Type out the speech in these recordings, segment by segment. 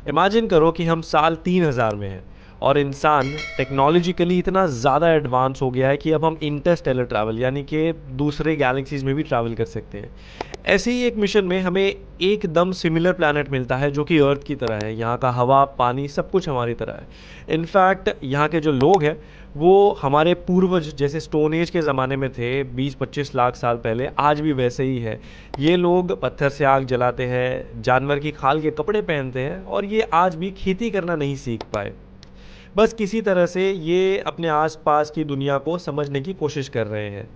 Imagine करो कि हम साल 3000 में हैं और इंसान टेक्नोलॉजिकली इतना ज़्यादा एडवांस हो गया है कि अब हम इंटरस्टेलर ट्रैवल यानी कि दूसरे गैलेक्सीज में भी ट्रैवल कर सकते हैं। ऐसे ही एक मिशन में हमें एकदम सिमिलर प्लैनेट मिलता है जो कि अर्थ की तरह है। यहाँ का हवा पानी सब कुछ हमारी तरह है। इनफैक्ट यहाँ के जो लोग हैं वो हमारे पूर्वज जैसे स्टोन एज के ज़माने में थे 20-25 लाख साल पहले, आज भी वैसे ही है। ये लोग पत्थर से आग जलाते हैं, जानवर की खाल के कपड़े पहनते हैं और ये आज भी खेती करना नहीं सीख पाए। बस किसी तरह से ये अपने आसपास की दुनिया को समझने की कोशिश कर रहे हैं।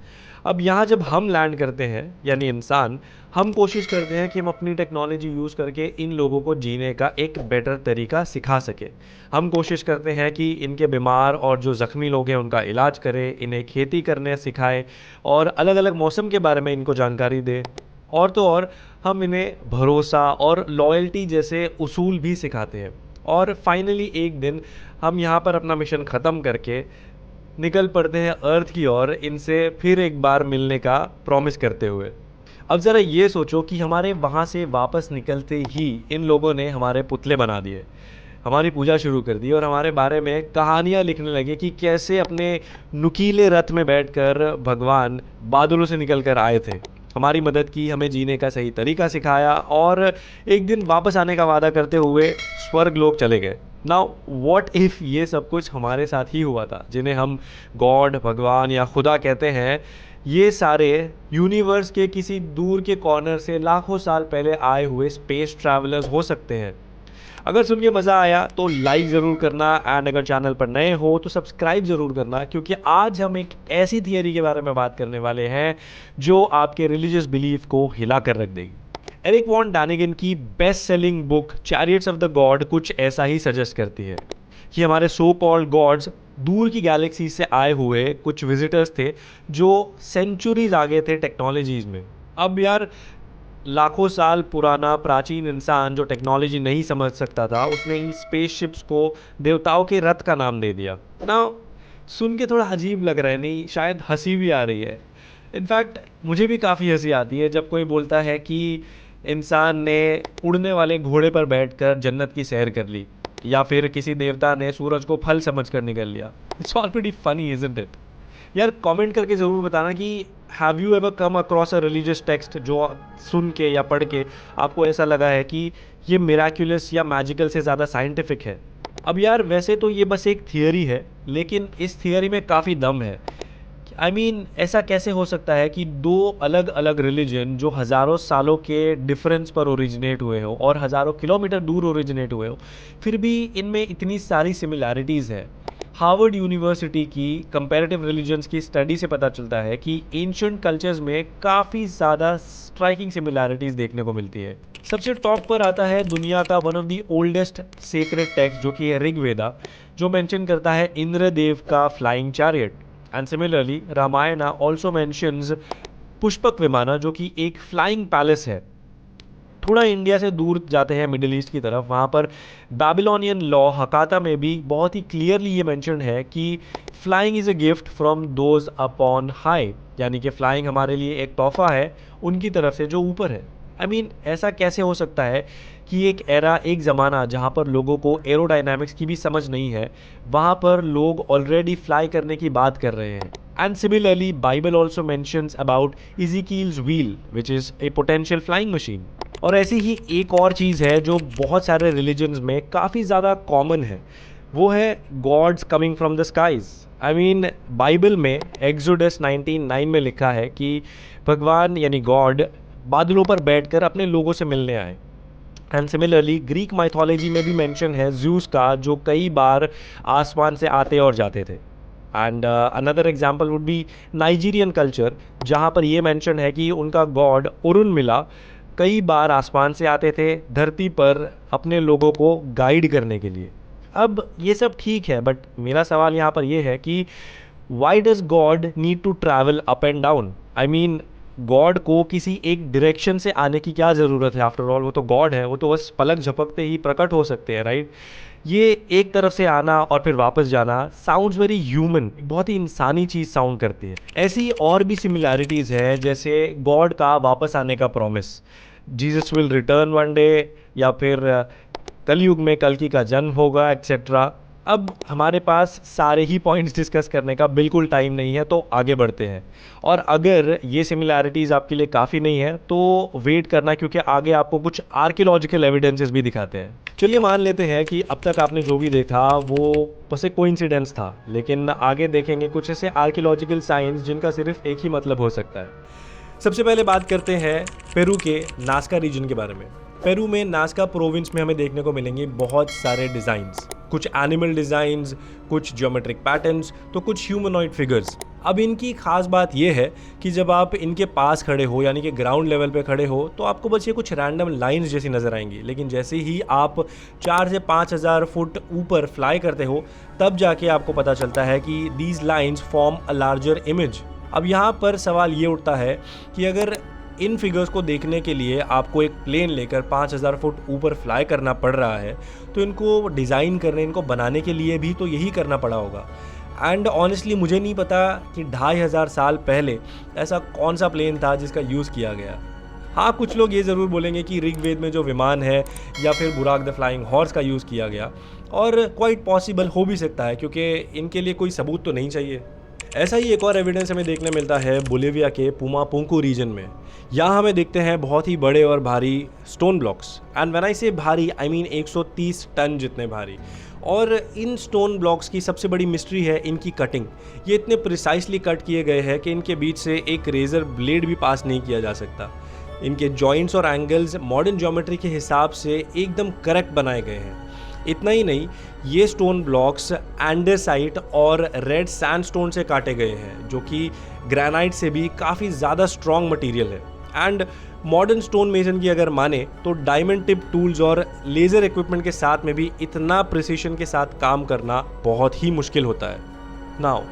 अब यहाँ जब हम लैंड करते हैं यानी इंसान, हम कोशिश करते हैं कि हम अपनी टेक्नोलॉजी यूज़ करके इन लोगों को जीने का एक बेटर तरीका सिखा सके। हम कोशिश करते हैं कि इनके बीमार और जो ज़ख्मी लोग हैं उनका इलाज करें, इन्हें खेती करने सिखाएं और अलग अलग मौसम के बारे में इनको जानकारी दें। और तो और हम इन्हें भरोसा और लॉयल्टी जैसे उसूल भी सिखाते हैं। और फाइनली एक दिन हम यहाँ पर अपना मिशन ख़त्म करके निकल पड़ते हैं अर्थ की ओर, इनसे फिर एक बार मिलने का प्रॉमिस करते हुए। अब ज़रा ये सोचो कि हमारे वहाँ से वापस निकलते ही इन लोगों ने हमारे पुतले बना दिए, हमारी पूजा शुरू कर दी और हमारे बारे में कहानियाँ लिखने लगे कि कैसे अपने नुकीले रथ में बैठकर भगवान बादलों से निकल कर आए थे, हमारी मदद की, हमें जीने का सही तरीका सिखाया और एक दिन वापस आने का वादा करते हुए स्वर्ग लोक चले गए। नाउ व्हाट इफ़ ये सब कुछ हमारे साथ ही हुआ था? जिन्हें हम गॉड, भगवान या खुदा कहते हैं, ये सारे यूनिवर्स के किसी दूर के कॉर्नर से लाखों साल पहले आए हुए स्पेस ट्रैवलर्स हो सकते हैं। अगर सुन के मज़ा आया तो लाइक ज़रूर करना एंड अगर चैनल पर नए हो तो सब्सक्राइब ज़रूर करना, क्योंकि आज हम एक ऐसी थियरी के बारे में बात करने वाले हैं जो आपके रिलीजियस बिलीफ को हिला कर रख देगी। एरिक वॉन डैनिगन की best selling book chariots of the God कुछ ऐसा ही सजेस्ट करती है कि हमारे सो कॉल्ड गॉड्स दूर की गैलेक्सी से आए हुए कुछ विजिटर्स थे जो सेंचुरीज आगे थे टेक्नोलॉजीज़ में। अब यार लाखों साल पुराना प्राचीन इंसान जो टेक्नोलॉजी नहीं समझ सकता था, उसने इन स्पेसशिप्स को देवताओं के रथ का नाम दे दिया ना। सुन के थोड़ा अजीब लग रहा है, नहीं शायद हंसी भी आ रही है। इनफैक्ट मुझे भी काफ़ी हंसी आती है जब कोई बोलता है कि इंसान ने उड़ने वाले घोड़े पर बैठकर जन्नत की सैर कर ली या फिर किसी देवता ने सूरज को फल समझकर निकल लिया। It's all pretty funny isn't it? यार कमेंट करके ज़रूर बताना कि have you ever come across a religious text जो सुन के या पढ़ के आपको ऐसा लगा है कि ये मिराक्युलस या मैजिकल से ज़्यादा साइंटिफिक है। अब यार वैसे तो ये बस एक थियरी है, लेकिन इस थियरी में काफ़ी दम है। ऐसा कैसे हो सकता है कि दो अलग अलग रिलीजन जो हज़ारों सालों के डिफरेंस पर ओरिजिनेट हुए हो और हज़ारों किलोमीटर दूर ओरिजिनेट हुए हो, फिर भी इनमें इतनी सारी सिमिलैरिटीज़ है। हार्वर्ड यूनिवर्सिटी की कंपैरेटिव रिलीजन्स की स्टडी से पता चलता है कि एंशिएंट कल्चर्स में काफ़ी ज़्यादा स्ट्राइकिंग सिमिलैरिटीज़ देखने को मिलती है। सबसे टॉप पर आता है दुनिया का one of the oldest sacred text जो कि है ऋग्वेदा, जो मेंशन करता है इंद्रदेव का flying chariot. And similarly Ramayana also mentions Pushpak Vimana जो कि एक फ्लाइंग पैलेस है। थोड़ा इंडिया से दूर जाते हैं मिडिल ईस्ट की तरफ, वहाँ पर बैबिलोनियन लॉ हकाता में भी बहुत ही क्लियरली ये मेंशन है कि flying is a gift from those upon high, यानी कि फ्लाइंग हमारे लिए एक तोहफा है उनकी तरफ से जो ऊपर है। ऐसा कैसे हो सकता है कि एक एरा, एक ज़माना जहाँ पर लोगों को एरोडायनामिक्स की भी समझ नहीं है, वहाँ पर लोग ऑलरेडी फ्लाई करने की बात कर रहे हैं। And similarly Bible also mentions about Ezekiel's wheel which is a potential flying machine. और ऐसी ही एक और चीज़ है जो बहुत सारे रिलीजन्स में काफ़ी ज़्यादा कॉमन है, वो है gods coming from the skies. Bible में एक्सोडस 19:9 में लिखा है कि भगवान यानी गॉड बादलों पर बैठकर अपने लोगों से मिलने आए। एंड सिमिलरली ग्रीक माइथोलॉजी में भी मेंशन है ज़्यूस का, जो कई बार आसमान से आते और जाते थे। And another example would be Nigerian culture, जहाँ पर ये मैंशन है कि उनका गॉड उरुन मिला कई बार आसमान से आते थे धरती पर अपने लोगों को गाइड करने के लिए। अब ये सब ठीक है, बट मेरा सवाल यहाँ पर ये है कि why does God need to travel up and down? I mean God को किसी एक डायरेक्शन से आने की क्या ज़रूरत है? आफ्टर ऑल वो तो गॉड है, वो तो बस पलक झपकते ही प्रकट हो सकते हैं, राइट? ये एक तरफ से आना और फिर वापस जाना साउंड्स वेरी ह्यूमन, बहुत ही इंसानी चीज़ साउंड करती है। ऐसी और भी सिमिलैरिटीज़ हैं, जैसे गॉड का वापस आने का promise, Jesus will return one day, या फिर कलयुग में कल्कि का जन्म होगा, एक्सेट्रा। अब हमारे पास सारे ही पॉइंट्स डिस्कस करने का बिल्कुल टाइम नहीं है, तो आगे बढ़ते हैं। और अगर ये सिमिलैरिटीज़ आपके लिए काफ़ी नहीं है तो वेट करना, क्योंकि आगे आपको कुछ आर्कियोलॉजिकल एविडेंसेस भी दिखाते हैं। चलिए मान लेते हैं कि अब तक आपने जो भी देखा वो बस एक कोइंसिडेंस था, लेकिन आगे देखेंगे कुछ ऐसे आर्कियोलॉजिकल साइंस जिनका सिर्फ एक ही मतलब हो सकता है। सबसे पहले बात करते हैं पेरू के नास्का रीजन के बारे में। पेरू में नास्का प्रोविंस में हमें देखने को मिलेंगे बहुत सारे डिज़ाइंस, कुछ एनिमल डिज़ाइंस, कुछ ज्योमेट्रिक पैटर्न्स, तो कुछ ह्यूमनॉइड फिगर्स। अब इनकी खास बात यह है कि जब आप इनके पास खड़े हो, यानी कि ग्राउंड लेवल पे खड़े हो, तो आपको बस ये कुछ रैंडम लाइंस जैसी नज़र आएंगी, लेकिन जैसे ही आप 4 से 5,000 फुट ऊपर फ्लाई करते हो तब जाके आपको पता चलता है कि these lines form a larger image. अब यहाँ पर सवाल ये उठता है कि अगर इन फिगर्स को देखने के लिए आपको एक प्लेन लेकर 5,000 फुट ऊपर फ्लाई करना पड़ रहा है, तो इनको डिज़ाइन करने, इनको बनाने के लिए भी तो यही करना पड़ा होगा। एंड ऑनेस्टली मुझे नहीं पता कि 2,500 साल पहले ऐसा कौन सा प्लेन था जिसका यूज़ किया गया। हाँ, कुछ लोग ये ज़रूर बोलेंगे कि ऋग्वेद में जो विमान है या फिर बुराक द फ्लाइंग हॉर्स का यूज़ किया गया, और क्वाइट पॉसिबल हो भी सकता है, क्योंकि इनके लिए कोई सबूत तो नहीं चाहिए। ऐसा ही एक और एविडेंस हमें देखने मिलता है बोलिविया के पुमापुंकु रीजन में। यहाँ हमें देखते हैं बहुत ही बड़े और भारी stone blocks, and when I से भारी आई मीन 130 टन जितने भारी। और इन स्टोन ब्लॉक्स की सबसे बड़ी मिस्ट्री है इनकी कटिंग। ये इतने प्रिसाइसली कट किए गए हैं कि इनके बीच से एक रेज़र ब्लेड भी पास नहीं किया जा सकता। इनके जॉइंट्स और एंगल्स मॉडर्न ज्योमेट्री के हिसाब से एकदम करेक्ट बनाए गए हैं। इतना ही नहीं, ये स्टोन ब्लॉक्स एंडेसाइट और रेड सैंडस्टोन से काटे गए हैं, जो कि ग्रेनाइट से भी काफ़ी ज़्यादा स्ट्रॉन्ग मटेरियल है। एंड मॉडर्न स्टोन मेसन की अगर माने तो डायमंड टिप टूल्स और लेज़र इक्विपमेंट के साथ में भी इतना प्रिसीशन के साथ काम करना बहुत ही मुश्किल होता है। नाउ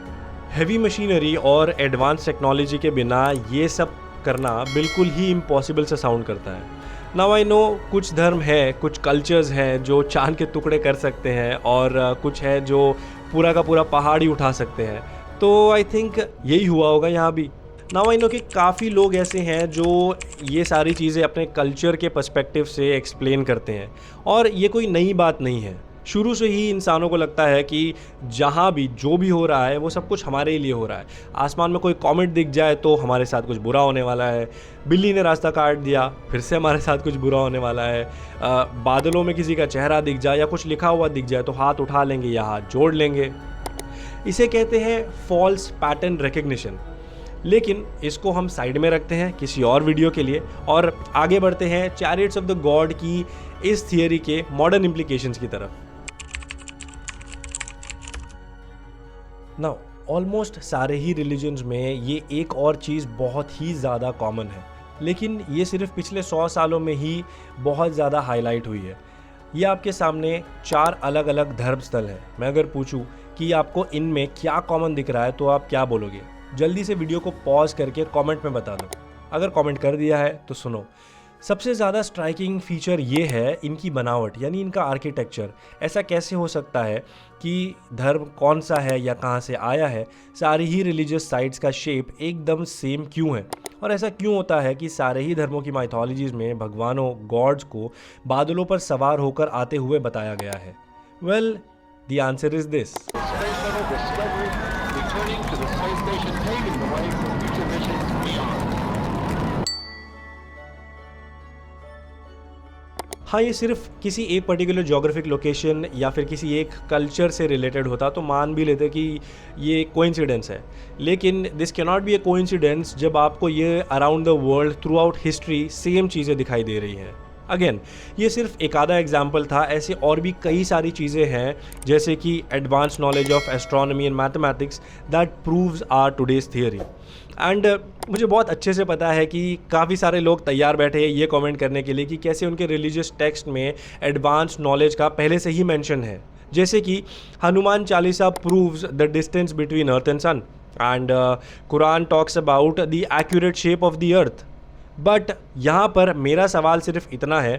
हैवी मशीनरी और एडवांस टेक्नोलॉजी के बिना ये सब करना बिल्कुल ही इम्पॉसिबल सा साउंड करता है। नाउ आई नो कुछ धर्म है, कुछ कल्चर्स हैं जो चांद के टुकड़े कर सकते हैं, और कुछ है जो पूरा का पूरा पहाड़ ही उठा सकते हैं। तो आई थिंक यही हुआ होगा यहाँ भी। नाउ आई नो कि काफ़ी लोग ऐसे हैं जो ये सारी चीज़ें अपने कल्चर के पर्सपेक्टिव से एक्सप्लेन करते हैं, और ये कोई नई बात नहीं है। शुरू से ही इंसानों को लगता है कि जहाँ भी जो भी हो रहा है वो सब कुछ हमारे लिए हो रहा है। आसमान में कोई कॉमेट दिख जाए तो हमारे साथ कुछ बुरा होने वाला है, बिल्ली ने रास्ता काट दिया फिर से हमारे साथ कुछ बुरा होने वाला है, बादलों में किसी का चेहरा दिख जाए या कुछ लिखा हुआ दिख जाए तो हाथ उठा लेंगे या हाथ जोड़ लेंगे। इसे कहते हैं फॉल्स पैटर्न रिकग्निशन। लेकिन इसको हम साइड में रखते हैं किसी और वीडियो के लिए, और आगे बढ़ते हैं चैरियट्स ऑफ द गॉड की इस थियरी के मॉडर्न इम्प्लीकेशंस की तरफ। नाउ ऑलमोस्ट सारे ही रिलीजन्स में ये एक और चीज़ बहुत ही ज़्यादा कॉमन है, लेकिन ये सिर्फ पिछले 100 सालों में ही बहुत ज़्यादा हाईलाइट हुई है। ये आपके सामने 4 अलग अलग धर्म स्थल हैं। मैं अगर पूछूं कि आपको इनमें क्या कॉमन दिख रहा है तो आप क्या बोलोगे? जल्दी से वीडियो को पॉज करके कमेंट में बता दो। अगर कमेंट कर दिया है तो सुनो। सबसे ज़्यादा स्ट्राइकिंग फीचर ये है इनकी बनावट, यानी इनका आर्किटेक्चर। ऐसा कैसे हो सकता है कि धर्म कौन सा है या कहाँ से आया है, सारी ही रिलीजियस साइट्स का शेप एकदम सेम क्यों है? और ऐसा क्यों होता है कि सारे ही धर्मों की माइथोलॉजीज़ में भगवानों, गॉड्स को बादलों पर सवार होकर आते हुए बताया गया है? Well, the answer is this. हाँ, ये सिर्फ किसी एक पर्टिकुलर ज्योग्राफिक लोकेशन या फिर किसी एक कल्चर से रिलेटेड होता तो मान भी लेते कि ये कोइंसिडेंस है, लेकिन this can not be A coincidence जब आपको ये around the world through out history same चीज़ें दिखाई दे रही हैं। अगेन ये सिर्फ एक आधा एग्जाम्पल था, ऐसे और भी कई सारी चीज़ें हैं जैसे कि advance knowledge of astronomy and mathematics that proves are today's theory. And मुझे बहुत अच्छे से पता है कि काफ़ी सारे लोग तैयार बैठे हैं ये कमेंट करने के लिए कि कैसे उनके रिलीजियस टेक्स्ट में एडवांस नॉलेज का पहले से ही मेंशन है, जैसे कि Hanuman Chalisa proves the distance between earth and sun and Quran talks about the accurate shape of the earth. But यहाँ पर मेरा सवाल सिर्फ इतना है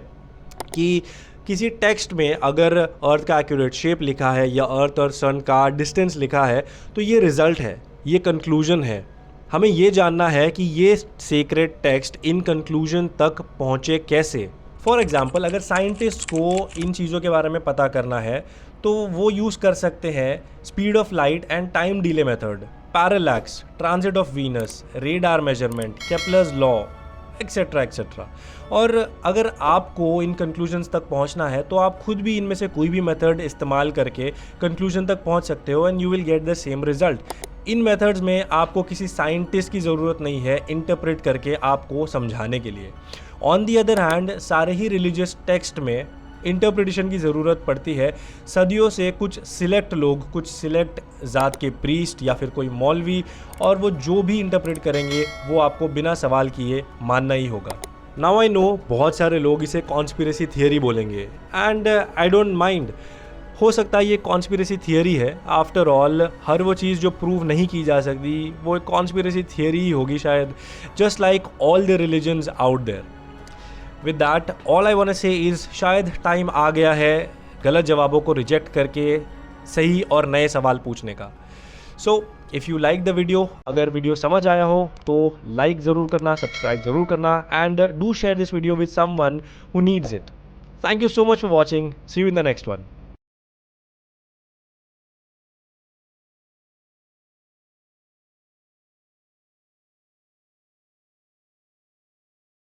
कि किसी टेक्स्ट में अगर अर्थ का एक्यूरेट शेप लिखा है या अर्थ और सन का डिस्टेंस लिखा है तो ये रिज़ल्ट है, ये कंक्लूजन है। हमें ये जानना है कि ये सेक्रेट टेक्स्ट इन कंक्लूजन तक पहुँचे कैसे। फॉर एग्ज़ाम्पल अगर साइंटिस्ट को इन चीज़ों के बारे में पता करना है तो वो यूज़ कर सकते हैं speed of light and time delay method, parallax, transit of Venus, radar measurement, Kepler's law, etcetera etcetera. और अगर आपको इन कंक्लूजन्स तक पहुंचना है तो आप खुद भी इनमें से कोई भी मेथड इस्तेमाल करके कंक्लूजन तक पहुंच सकते हो and you will get the same result. In methods में आपको किसी साइंटिस्ट की ज़रूरत नहीं है इंटरप्रेट करके आपको समझाने के लिए। ऑन दी अदर हैंड सारे ही रिलीजियस टेक्स्ट में इंटरप्रिटेशन की ज़रूरत पड़ती है। सदियों से कुछ सिलेक्ट लोग, कुछ सिलेक्ट ज़ात के प्रीस्ट या फिर कोई मौलवी, और वो जो भी इंटरप्रेट करेंगे वो आपको बिना सवाल किए मानना ही होगा। नाउ आई नो बहुत सारे लोग इसे कॉन्स्पिरेसी थियरी बोलेंगे एंड आई डोंट माइंड। हो सकता है ये कॉन्स्पिरेसी थियरी है, आफ्टर ऑल हर वो चीज़ जो प्रूव नहीं की जा सकती वो एक कॉन्स्पिरेसी थियरी ही होगी शायद, just like all the religions out there. With that all I want to say is शायद टाइम आ गया है गलत जवाबों को रिजेक्ट करके सही और नए सवाल पूछने का। So if you like the video, अगर वीडियो समझ आया हो तो लाइक ज़रूर करना, सब्सक्राइब ज़रूर करना and do share this video with someone who needs it. Thank you so much for watching, see you in the next one.